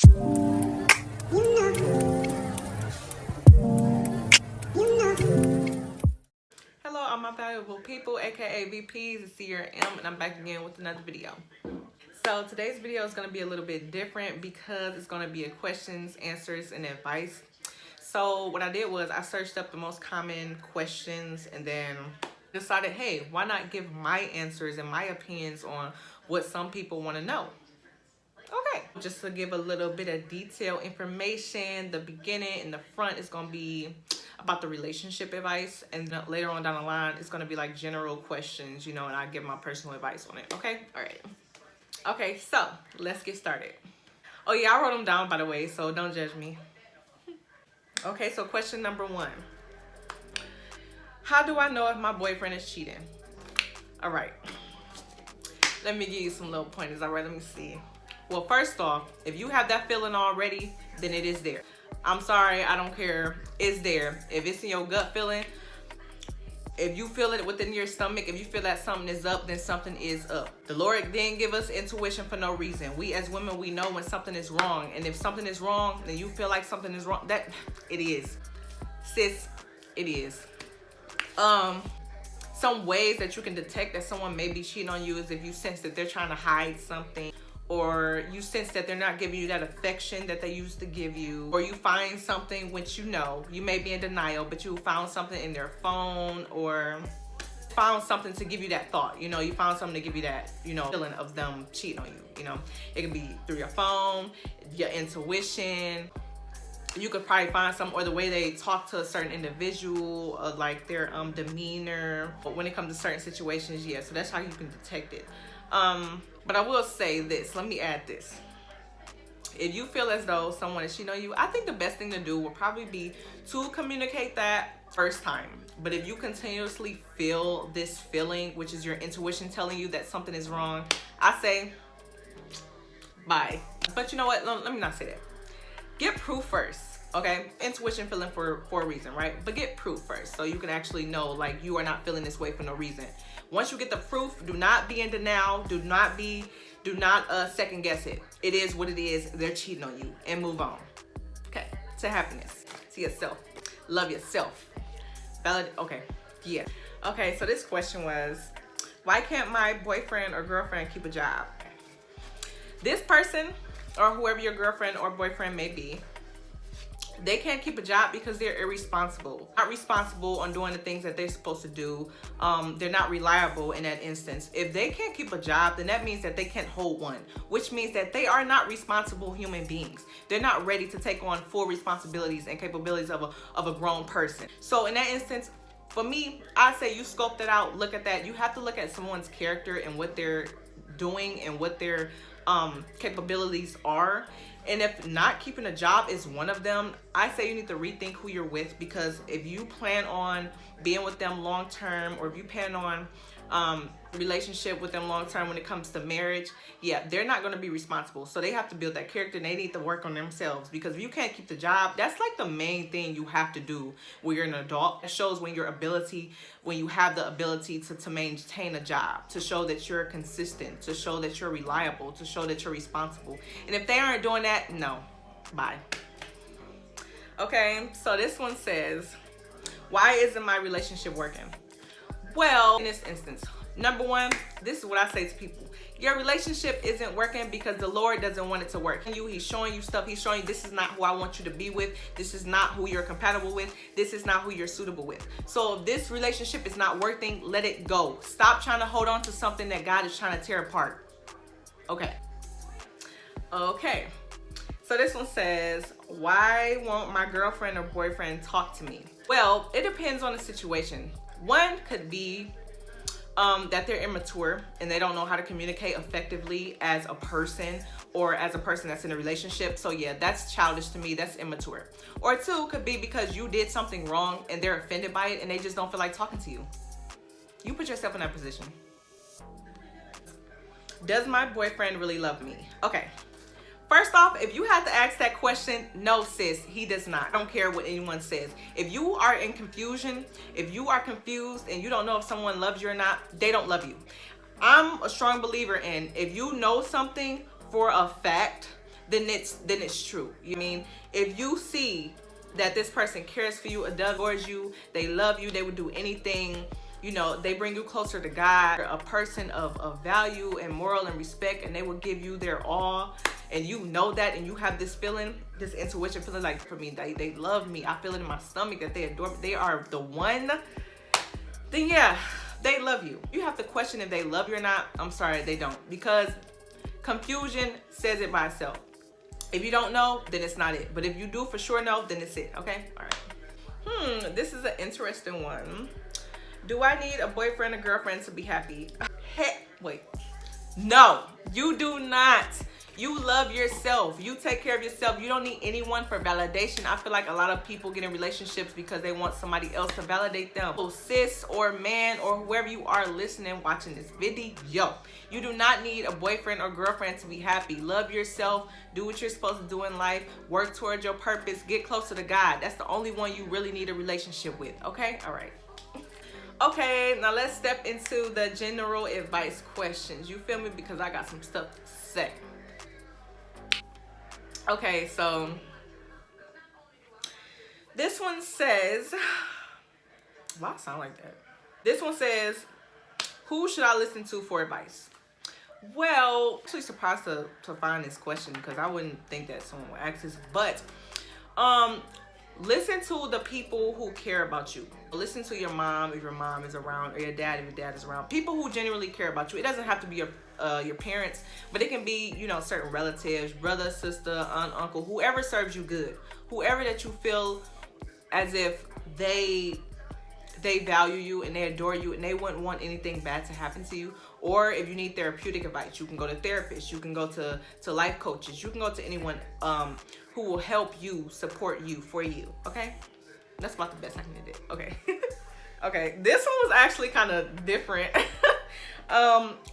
Hello, all my valuable people, aka VPs. It's Sierra M, and I'm back again with another video. So today's video is going to be a little bit different because it's going to be a questions, answers, and advice. So what I did was I searched up the most common questions and then decided, hey, why not give my answers and my opinions on what some people want to know. Okay, just to give a little bit of detailed information, the beginning and the front is going to be about the relationship advice, and later on down the line it's going to be like general questions, and I give my personal advice on it. Okay, all right. Okay, so let's get started. Oh yeah, I wrote them down, by the way, so don't judge me. Okay, so question number 1. How do I know if my boyfriend is cheating? All right, let me give you some little pointers. All right, let me see. Well, first off, if you have that feeling already, then it is there. I'm sorry, I don't care. It's there. If it's in your gut feeling, if you feel it within your stomach, if you feel that something is up, then something is up. The Lord didn't give us intuition for no reason. We as women, we know when something is wrong. And if something is wrong, then you feel like something is wrong. That it is. Sis, it is. Some ways that you can detect that someone may be cheating on you is if you sense that they're trying to hide something, or you sense that they're not giving you that affection that they used to give you, or you find something which you may be in denial, but you found something in their phone, or found something to give you that thought, you found something to give you that, feeling of them cheating on you, It could be through your phone, your intuition. You could probably find some, or the way they talk to a certain individual, or like their demeanor. But when it comes to certain situations, yeah, so that's how you can detect it. But I will say this, let me add this. If you feel as though someone is cheating on you, I think the best thing to do will probably be to communicate that first time. But if you continuously feel this feeling, which is your intuition telling you that something is wrong, I say bye. But you know what? Let me not say that. Get proof first, okay? Intuition feeling for a reason, right? But get proof first so you can actually know, like, you are not feeling this way for no reason. Once you get the proof, do not be in denial. Do not second guess it. It is what it is. They're cheating on you, and move on. Okay, to happiness, to yourself. Love yourself. Valid. Okay, yeah. Okay, so this question was, why can't my boyfriend or girlfriend keep a job? This person, or whoever your girlfriend or boyfriend may be, they can't keep a job because they're irresponsible. Not responsible on doing the things that they're supposed to do. They're not reliable in that instance. If they can't keep a job, then that means that they can't hold one, which means that they are not responsible human beings. They're not ready to take on full responsibilities and capabilities of a grown person. So in that instance, for me, I say you scope that out, look at that. You have to look at someone's character and what they're doing and what their capabilities are. And if not keeping a job is one of them, I say you need to rethink who you're with, because if you plan on being with them long term, or if you plan on relationship with them long term when it comes to marriage, yeah, they're not going to be responsible. So they have to build that character, and they need to work on themselves, because if you can't keep the job, that's like the main thing you have to do when you're an adult. It shows when you have the ability to maintain a job, to show that you're consistent, to show that you're reliable, to show that you're responsible. And if they aren't doing that, no, bye. Okay, so this one says, why isn't my relationship working? Well, in this instance, number one, this is what I say to people. Your relationship isn't working because the Lord doesn't want it to work. He's showing you stuff. He's showing you, this is not who I want you to be with. This is not who you're compatible with. This is not who you're suitable with. So if this relationship is not working, let it go. Stop trying to hold on to something that God is trying to tear apart. Okay. So this one says, why won't my girlfriend or boyfriend talk to me? Well, it depends on the situation. One could be that they're immature and they don't know how to communicate effectively as a person, or as a person that's in a relationship. So yeah, that's childish to me. That's immature. Or two could be because you did something wrong and they're offended by it and they just don't feel like talking to you. You put yourself in that position. Does my boyfriend really love me? Okay. First off, if you had to ask that question, no sis, he does not. I don't care what anyone says. If you are in confusion, if you are confused and you don't know if someone loves you or not, they don't love you. I'm a strong believer in, if you know something for a fact, then it's true. You mean, if you see that this person cares for you, adores you, they love you, they would do anything, you know, they bring you closer to God, a person of value and moral and respect, and they will give you their all, and you know that, and you have this feeling, this intuition feeling like, for me, they love me, I feel it in my stomach that they adore me, they are the one, then yeah, they love you. You have to question if they love you or not. I'm sorry, they don't, because confusion says it by itself. If you don't know, then it's not it. But if you do for sure know, then it's it. Okay? All right. This is an interesting one. Do I need a boyfriend or girlfriend to be happy? Wait. No, you do not. You love yourself. You take care of yourself. You don't need anyone for validation. I feel like a lot of people get in relationships because they want somebody else to validate them. So sis or man or whoever you are listening, watching this video, you do not need a boyfriend or girlfriend to be happy. Love yourself. Do what you're supposed to do in life. Work towards your purpose. Get closer to God. That's the only one you really need a relationship with. Okay? All right. Okay, now let's step into the general advice questions. You feel me? Because I got some stuff to say. Okay, so this one says, why I sound like that? This one says, who should I listen to for advice? Well, I'm actually surprised to find this question because I wouldn't think that someone would ask this, but listen to the people who care about you. Listen to your mom if your mom is around, or your dad if your dad is around. People who genuinely care about you. It doesn't have to be your parents, but it can be, you know, certain relatives, brother, sister, aunt, uncle, whoever serves you good, whoever that you feel as if they value you and they adore you and they wouldn't want anything bad to happen to you. Or if you need therapeutic advice, you can go to therapists, you can go to life coaches, you can go to anyone who will help you, support you, for you. Okay, that's about the best I can do. Okay. Okay, this one was actually kind of different.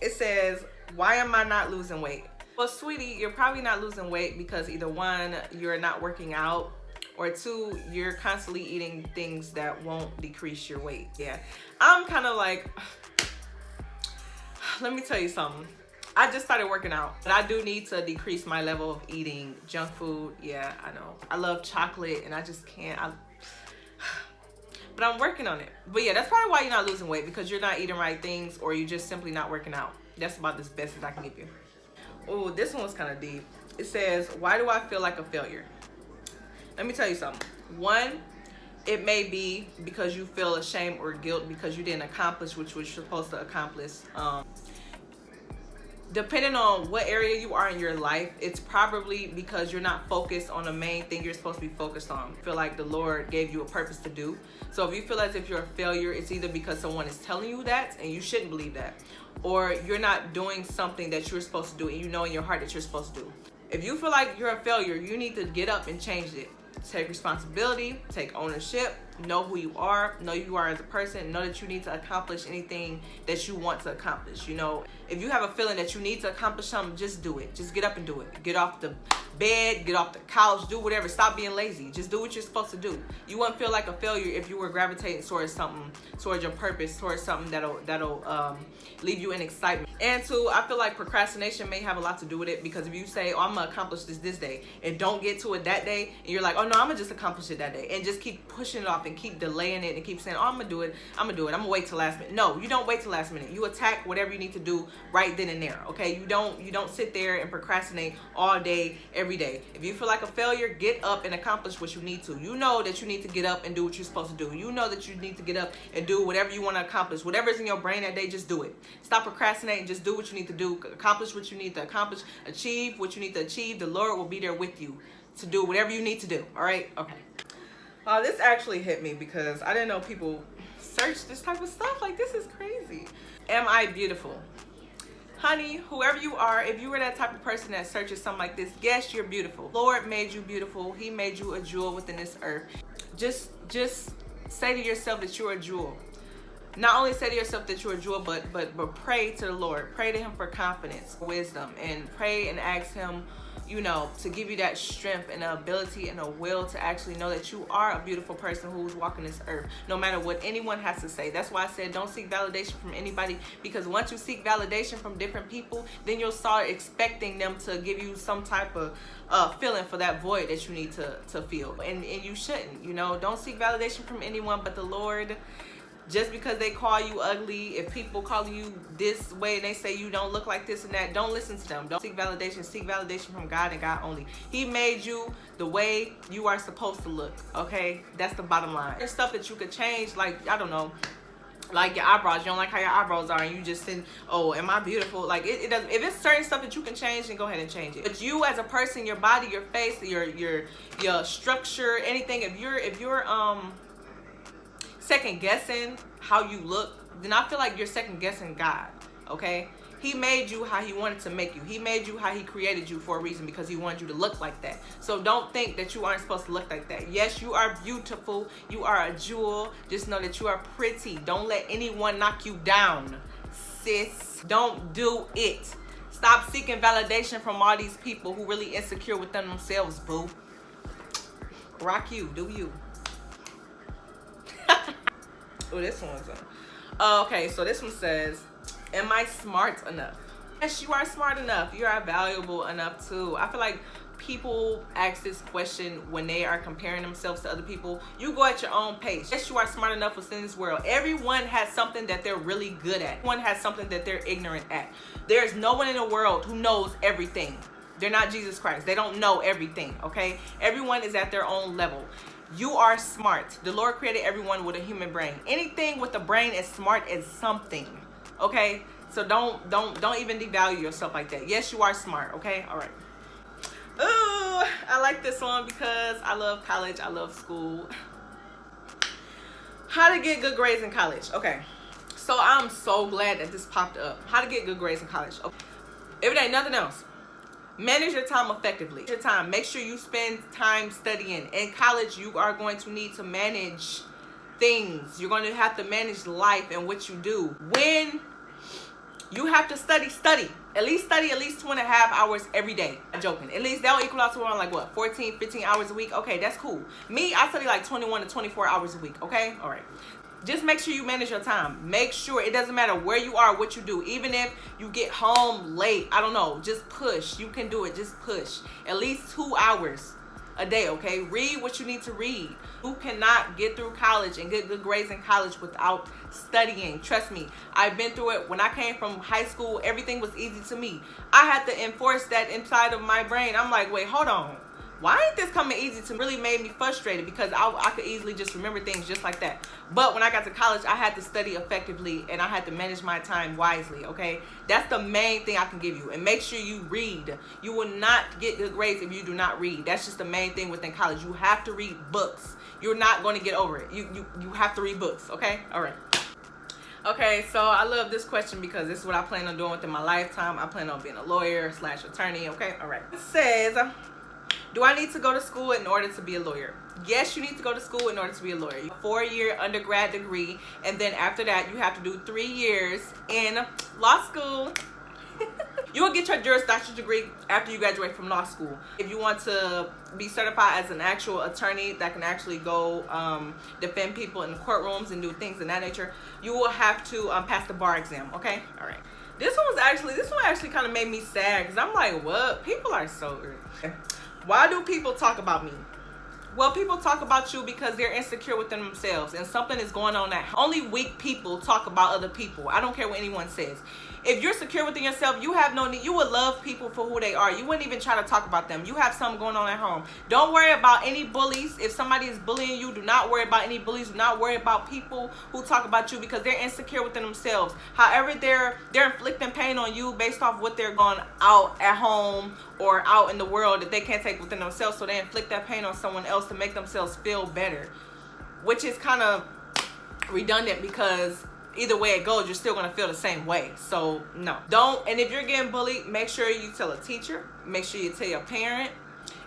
It says, why am I not losing weight? Well, sweetie, you're probably not losing weight because either one, you're not working out, or two, you're constantly eating things that won't decrease your weight. Yeah, I'm kind of like, let me tell you something. I just started working out, but I do need to decrease my level of eating junk food. Yeah, I know. I love chocolate and I just can't. But I'm working on it. But yeah, that's probably why you're not losing weight, because you're not eating right things, or you're just simply not working out. That's about as best as I can give you. Oh, this one was kind of deep. It says, why do I feel like a failure? Let me tell you something. One, it may be because you feel ashamed or guilt because you didn't accomplish what you were supposed to accomplish. Depending on what area you are in your life, it's probably because you're not focused on the main thing you're supposed to be focused on. I feel like the Lord gave you a purpose to do. So if you feel as if you're a failure, it's either because someone is telling you that and you shouldn't believe that, or you're not doing something that you're supposed to do and you know in your heart that you're supposed to do. If you feel like you're a failure, you need to get up and change it. Take responsibility, take ownership, know who you are, know you are as a person, know that you need to accomplish anything that you want to accomplish. You know, if you have a feeling that you need to accomplish something, just do it. Just get up and do it. Get off the bed, get off the couch, do whatever. Stop being lazy. Just do what you're supposed to do. You wouldn't feel like a failure if you were gravitating towards something, towards your purpose, towards something that'll leave you in excitement. And two, I feel like procrastination may have a lot to do with it, because if you say, oh, I'm gonna accomplish this day, and don't get to it that day, and you're like, oh no, I'm gonna just accomplish it that day, and just keep pushing it off and keep delaying it and keep saying, oh, I'm gonna gonna wait till last minute. No, you don't wait till last minute. You attack whatever you need to do right then and there. Okay, you don't sit there and procrastinate all day every day. If you feel like a failure, get up and accomplish what you need to. You know that you need to get up and do what you're supposed to do. You know that you need to get up and do whatever you want to accomplish. Whatever's in your brain that day, just do it. Stop procrastinating. Just do what you need to do. Accomplish what you need to accomplish. Achieve what you need to achieve. The Lord will be there with you to do whatever you need to do. All right? Okay. This actually hit me because I didn't know people search this type of stuff. Like, this is crazy. Am I beautiful? Honey, whoever you are, if you were that type of person that searches something like this, yes, you're beautiful. Lord made you beautiful. He made you a jewel within this earth. Just say to yourself that you're a jewel. Not only say to yourself that you're a jewel, but pray to the Lord. Pray to him for confidence, wisdom, and pray and ask him you know, to give you that strength and the ability and the will to actually know that you are a beautiful person who's walking this earth, no matter what anyone has to say. That's why I said don't seek validation from anybody, because once you seek validation from different people, then you'll start expecting them to give you some type of feeling for that void that you need to feel, and you shouldn't. You know, don't seek validation from anyone but the Lord. Just because they call you ugly, if people call you this way and they say you don't look like this and that, don't listen to them. Don't seek validation. Seek validation from God and God only. He made you the way you are supposed to look, okay? That's the bottom line. There's stuff that you could change, like, I don't know, like your eyebrows. You don't like how your eyebrows are, and you just think, oh, am I beautiful? Like, it doesn't. If it's certain stuff that you can change, then go ahead and change it. But you as a person, your body, your face, your structure, anything, if you're second guessing how you look, then I feel like you're second guessing God, okay? He made you how he wanted to make you. He made you how he created you for a reason, because he wanted you to look like that. So don't think that you aren't supposed to look like that. Yes, you are beautiful. You are a jewel. Just know that you are pretty. Don't let anyone knock you down, sis. Don't do it. Stop seeking validation from all these people who really insecure within themselves, boo. Rock you. Do you. Oh, this one's okay, so this one says, am I smart enough? Yes, you are smart enough. You are valuable enough too. I feel like people ask this question when they are comparing themselves to other people. You go at your own pace. Yes, you are smart enough within this world. Everyone has something that they're really good at. Everyone has something that they're ignorant at. There's no one in the world who knows everything. They're not Jesus Christ. They don't know everything, okay? Everyone is at their own level. You are smart. The Lord created everyone with a human brain. Anything with a brain is smart as something, okay? So don't even devalue yourself like that. Yes, you are smart, okay? All right. Ooh, I like this one because I love college. I love school. How to get good grades in college. Okay. So I'm so glad that this popped up. How to get good grades in college. Okay. If it ain't nothing else, manage your time effectively. Your time. Make sure you spend time studying. In college, you are going to need to manage things. You're going to have to manage life and what you do. When you have to study. At least study at least 2.5 hours every day. I'm joking. At least that'll equal out to around like what, 14, 15 hours a week. Okay, that's cool. Me, I study like 21 to 24 hours a week. Okay, all right. Just make sure you manage your time. Make sure it doesn't matter where you are, what you do. Even if you get home late, I don't know, just push. You can do it. Just push. At least 2 hours a day, okay? Read what you need to read. You cannot get through college and get good grades in college without studying. Trust me, I've been through it. When I came from high school, everything was easy to me. I had to enforce that inside of my brain. I'm like, wait, hold on. Why ain't this coming easy to me? Really made me frustrated because I could easily just remember things just like that. But when I got to college, I had to study effectively and I had to manage my time wisely, okay? That's the main thing I can give you. And make sure you read. You will not get good grades if you do not read. That's just the main thing within college. You have to read books. You're not going to get over it. You have to read books, okay? All right. Okay, so I love this question because this is what I plan on doing within my lifetime. I plan on being a lawyer / attorney, okay? All right. It says, do I need to go to school in order to be a lawyer? Yes, you need to go to school in order to be a lawyer. A 4-year undergrad degree, and then after that, you have to do 3 years in law school. You will get your Juris Doctorate degree after you graduate from law school. If you want to be certified as an actual attorney that can actually go defend people in courtrooms and do things in that nature, you will have to pass the bar exam, okay? All right. This one actually kind of made me sad because I'm like, what? People are so weird. Why do people talk about me? Well, people talk about you because they're insecure within themselves and something is going on at home. Only weak people talk about other people. I don't care what anyone says. If you're secure within yourself, you have no need. You would love people for who they are. You wouldn't even try to talk about them. You have something going on at home. Don't worry about any bullies. If somebody is bullying you, do not worry about any bullies. Do not worry about people who talk about you because they're insecure within themselves. However, they're inflicting pain on you based off what they're going out at home or out in the world that they can't take within themselves. So they inflict that pain on someone else to make themselves feel better, which is kind of redundant because either way it goes, you're still going to feel the same way. So no, don't. And if you're getting bullied, make sure you tell a teacher, make sure you tell your parent,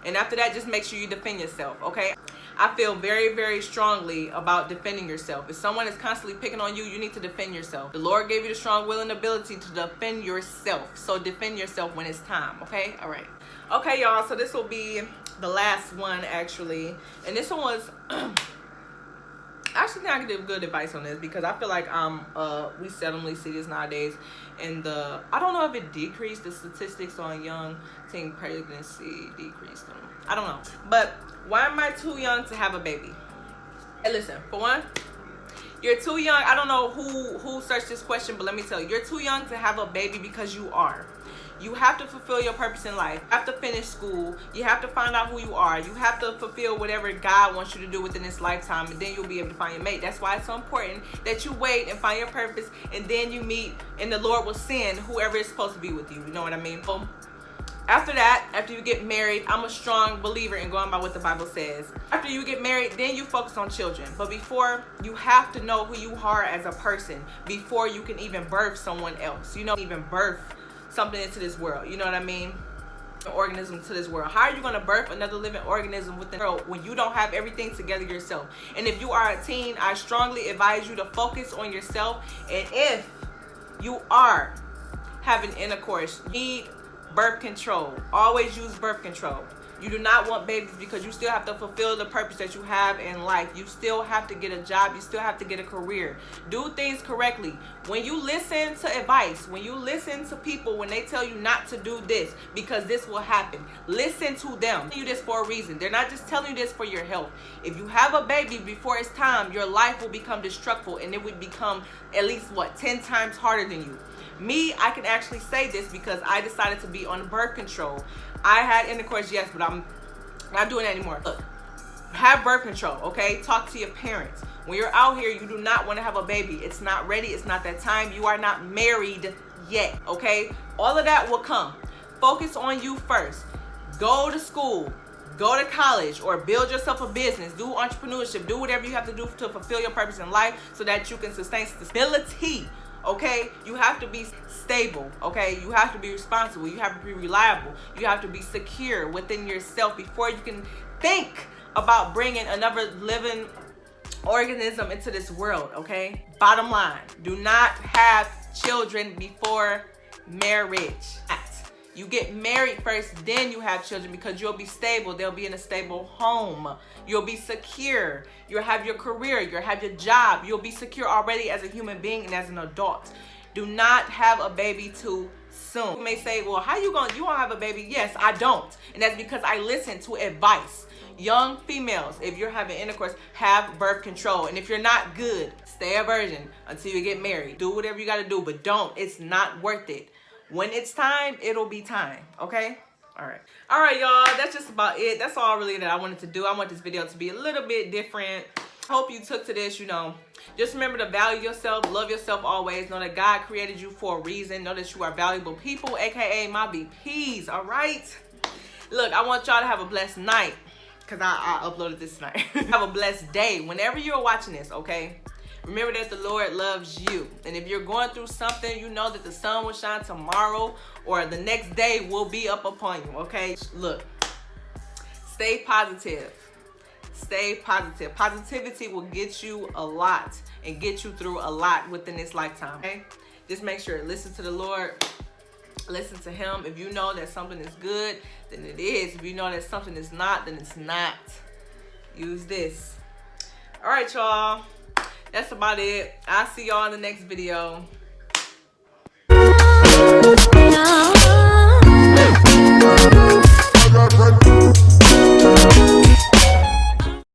and after that, just make sure you defend yourself, okay? I feel very, very strongly about defending yourself. If someone is constantly picking on you, you need to defend yourself. The Lord gave you the strong will and ability to defend yourself. So defend yourself when it's time, okay? All right. Okay, y'all, so this will be the last one, actually. And this one was... Actually, I can give good advice on this because I feel like we seldomly see this nowadays. And I don't know if it decreased the statistics on young teen pregnancy, decreased them. I don't know. But why am I too young to have a baby? Hey, listen, for one, you're too young. I don't know who searched this question, but let me tell you, you're too young to have a baby because you are. You have to fulfill your purpose in life. You have to finish school. You have to find out who you are. You have to fulfill whatever God wants you to do within this lifetime, and then you'll be able to find your mate. That's why it's so important that you wait and find your purpose, and then you meet, and the Lord will send whoever is supposed to be with you. You know what I mean? So after that, after you get married, I'm a strong believer in going by what the Bible says. After you get married, then you focus on children. But before, you have to know who you are as a person before you can even birth someone else. You know, even birth something into this world. You know what I mean? An organism to this world. How are you going to birth another living organism within the world when you don't have everything together yourself? And if you are a teen, I strongly advise you to focus on yourself. And if you are having intercourse, you need birth control. Always use birth control. You do not want babies because you still have to fulfill the purpose that you have in life. You still have to get a job. You still have to get a career. Do things correctly. When you listen to advice, when you listen to people, when they tell you not to do this because this will happen, listen to them. They're telling you this for a reason. They're not just telling you this for your health. If you have a baby before it's time, your life will become destructive, and it would become at least, 10 times harder than you. Me, I can actually say this because I decided to be on birth control. I had intercourse, yes, but I'm not doing that anymore. Look, have birth control, okay? Talk to your parents. When you're out here, you do not want to have a baby. It's not ready. It's not that time. You are not married yet, okay? All of that will come. Focus on you first. Go to school. Go to college or build yourself a business. Do entrepreneurship. Do whatever you have to do to fulfill your purpose in life so that you can sustain stability. Okay, you have to be stable. Okay, you have to be responsible. You have to be reliable. You have to be secure within yourself before you can think about bringing another living organism into this world. Okay, bottom line, do not have children before marriage. You get married first, then you have children, because you'll be stable. They'll be in a stable home. You'll be secure. You'll have your career. You'll have your job. You'll be secure already as a human being and as an adult. Do not have a baby too soon. You may say, well, how you won't have a baby? Yes, I don't. And that's because I listen to advice. Young females, if you're having intercourse, have birth control. And if you're not good, stay a virgin until you get married. Do whatever you got to do, but don't. It's not worth it. When it's time, it'll be time, okay? All right, y'all, that's just about it. That's all really that I wanted to do. I want this video to be a little bit different. Hope you took to this, Just remember to value yourself, love yourself always. Know that God created you for a reason. Know that you are valuable people, aka my BPs, all right? Look, I want y'all to have a blessed night, because I uploaded this tonight. Have a blessed day whenever you're watching this, okay? Remember that the Lord loves you. And if you're going through something, you know that the sun will shine tomorrow or the next day will be up upon you, okay? Look, stay positive. Stay positive. Positivity will get you a lot and get you through a lot within this lifetime, okay? Just make sure, listen to the Lord. Listen to him. If you know that something is good, then it is. If you know that something is not, then it's not. Use this. All right, y'all. That's about it. I'll see y'all in the next video. I got